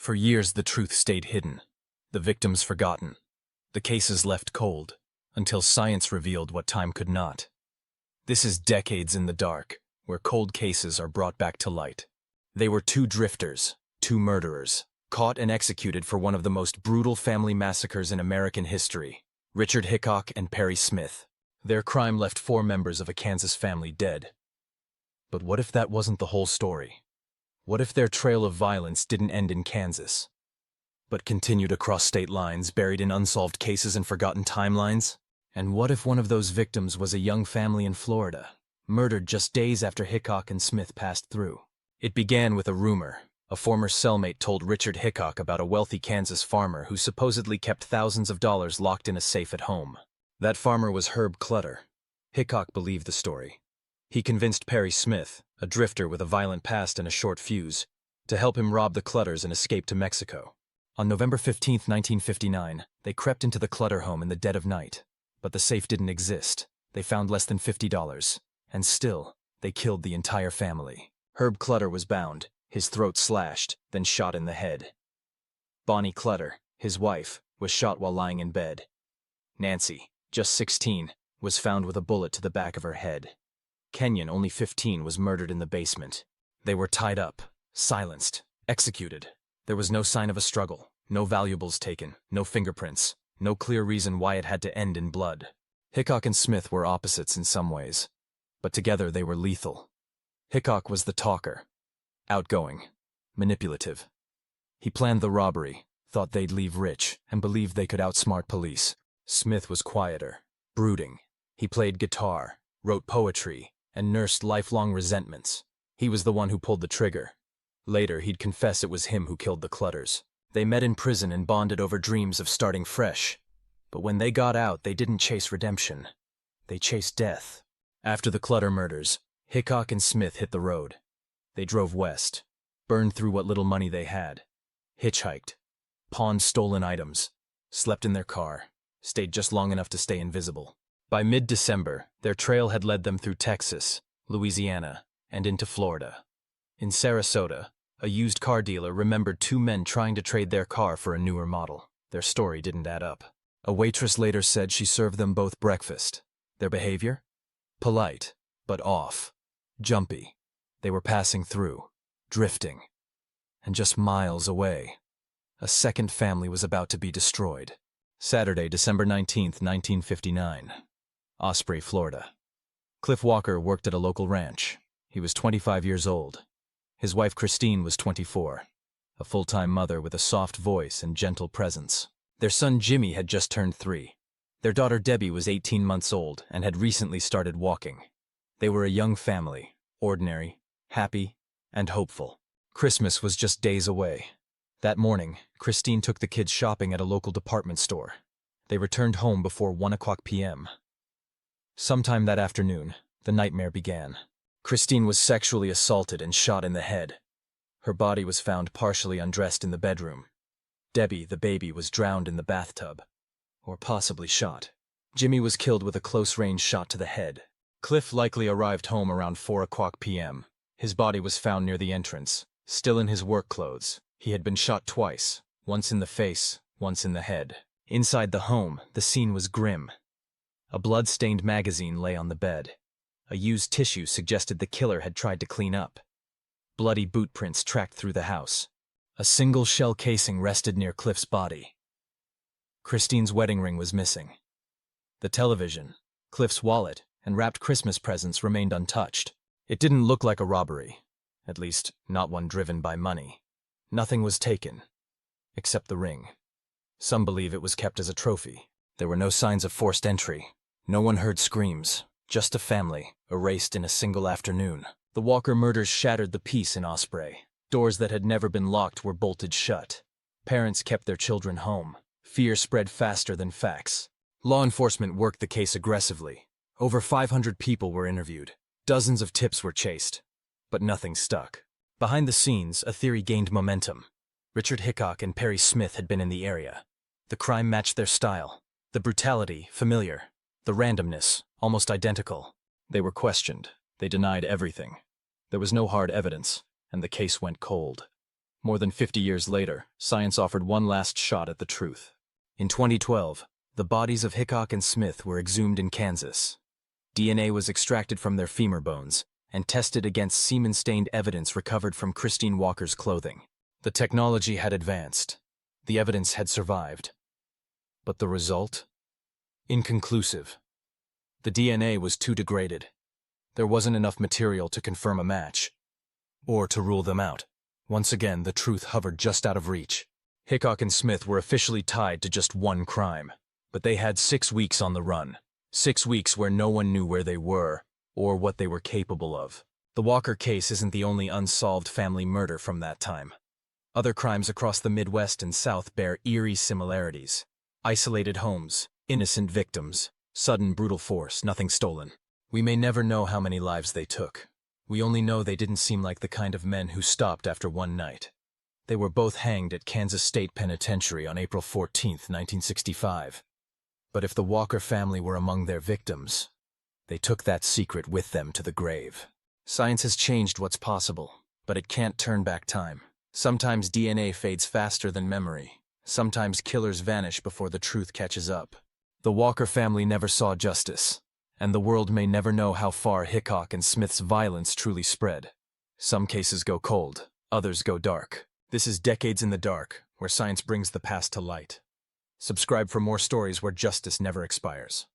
For years the truth stayed hidden, the victims forgotten, the cases left cold, until science revealed what time could not. This is decades in the dark, where cold cases are brought back to light. They were two drifters, two murderers, caught and executed for one of the most brutal family massacres in American history: Richard Hickock and Perry Smith. Their crime left 4 members of a Kansas family dead. But what if that wasn't the whole story? What if their trail of violence didn't end in Kansas, but continued across state lines, buried in unsolved cases and forgotten timelines? And what if one of those victims was a young family in Florida, murdered just days after Hickock and Smith passed through? It began with a rumor. A former cellmate told Richard Hickock about a wealthy Kansas farmer who supposedly kept thousands of dollars locked in a safe at home. That farmer was Clutter. Hickock believed the story. He convinced Perry Smith, a drifter with a violent past and a short fuse, to help him rob the Clutters and escape to Mexico. On November 15, 1959, they crept into the Clutter home in the dead of night. But the safe didn't exist. They found less than $50. And still, they killed the entire family. Clutter was bound, his throat slashed, then shot in the head. Bonnie Clutter, his wife, was shot while lying in bed. Nancy, just 16, was found with a bullet to the back of her head. Kenyon, only 15, was murdered in the basement. They were tied up, silenced, executed. There was no sign of a struggle, no valuables taken, no fingerprints, no clear reason why it had to end in blood. Hickock and Smith were opposites in some ways, but together they were lethal. Hickock was the talker, outgoing, manipulative. He planned the robbery, thought they'd leave rich, and believed they could outsmart police. Smith was quieter, brooding. He played guitar, wrote poetry, and nursed lifelong resentments. He was the one who pulled the trigger. Later, he'd confess it was him who killed the Clutters. They met in prison and bonded over dreams of starting fresh. But when they got out, they didn't chase redemption. They chased death. After the Clutter murders, Hickock and Smith hit the road. They drove west, burned through what little money they had, hitchhiked, pawned stolen items, slept in their car, stayed just long enough to stay invisible. By mid-December, their trail had led them through Texas, Louisiana, and into Florida. In Sarasota, a used car dealer remembered 2 men trying to trade their car for a newer model. Their story didn't add up. A waitress later said she served them both breakfast. Their behavior? Polite, but off. Jumpy. They were passing through, drifting. And just miles away, a second family was about to be destroyed. Saturday, December 19, 1959. Osprey, Florida. Cliff Walker worked at a local ranch. He was 25 years old. His wife Christine was 24, a full-time mother with a soft voice and gentle presence. Their son Jimmie had just turned 3. Their daughter Debbie was 18 months old and had recently started walking. They were a young family, ordinary, happy, and hopeful. Christmas was just days away. That morning, Christine took the kids shopping at a local department store. They returned home before 1:00 p.m. Sometime that afternoon, the nightmare began. Christine was sexually assaulted and shot in the head. Her body was found partially undressed in the bedroom. Debbie, the baby, was drowned in the bathtub, or possibly shot. Jimmie was killed with a close-range shot to the head. Cliff likely arrived home around 4:00 p.m. His body was found near the entrance, still in his work clothes. He had been shot twice, once in the face, once in the head. Inside the home, the scene was grim. A blood-stained magazine lay on the bed. A used tissue suggested the killer had tried to clean up. Bloody boot prints tracked through the house. A single shell casing rested near Cliff's body. Christine's wedding ring was missing. The television, Cliff's wallet, and wrapped Christmas presents remained untouched. It didn't look like a robbery, at least not one driven by money. Nothing was taken, except the ring. Some believe it was kept as a trophy. There were no signs of forced entry. No one heard screams. Just a family, erased in a single afternoon. The Walker murders shattered the peace in Osprey. Doors that had never been locked were bolted shut. Parents kept their children home. Fear spread faster than facts. Law enforcement worked the case aggressively. Over 500 people were interviewed. Dozens of tips were chased. But nothing stuck. Behind the scenes, a theory gained momentum. Richard Hickock and Perry Smith had been in the area. The crime matched their style. The brutality, familiar. The randomness, almost identical. They were questioned. They denied everything. There was no hard evidence, and the case went cold. More than 50 years later, science offered one last shot at the truth. In 2012, the bodies of Hickock and Smith were exhumed in Kansas. DNA was extracted from their femur bones and tested against semen-stained evidence recovered from Christine Walker's clothing. The technology had advanced. The evidence had survived. But the result? Inconclusive. The DNA was too degraded. There wasn't enough material to confirm a match, or to rule them out. Once again, the truth hovered just out of reach. Hickock and Smith were officially tied to just one crime, but they had 6 weeks on the run. 6 weeks where no one knew where they were, or what they were capable of. The Walker case isn't the only unsolved family murder from that time. Other crimes across the Midwest and South bear eerie similarities. Isolated homes, innocent victims, sudden brutal force, nothing stolen. We may never know how many lives they took. We only know they didn't seem like the kind of men who stopped after one night. They were both hanged at Kansas State Penitentiary on April 14, 1965. But if the Walker family were among their victims, they took that secret with them to the grave. Science has changed what's possible, but it can't turn back time. Sometimes DNA fades faster than memory. Sometimes killers vanish before the truth catches up. The Walker family never saw justice, and the world may never know how far Hickock and Smith's violence truly spread. Some cases go cold, others go dark. This is Decades in the Dark, where science brings the past to light. Subscribe for more stories where justice never expires.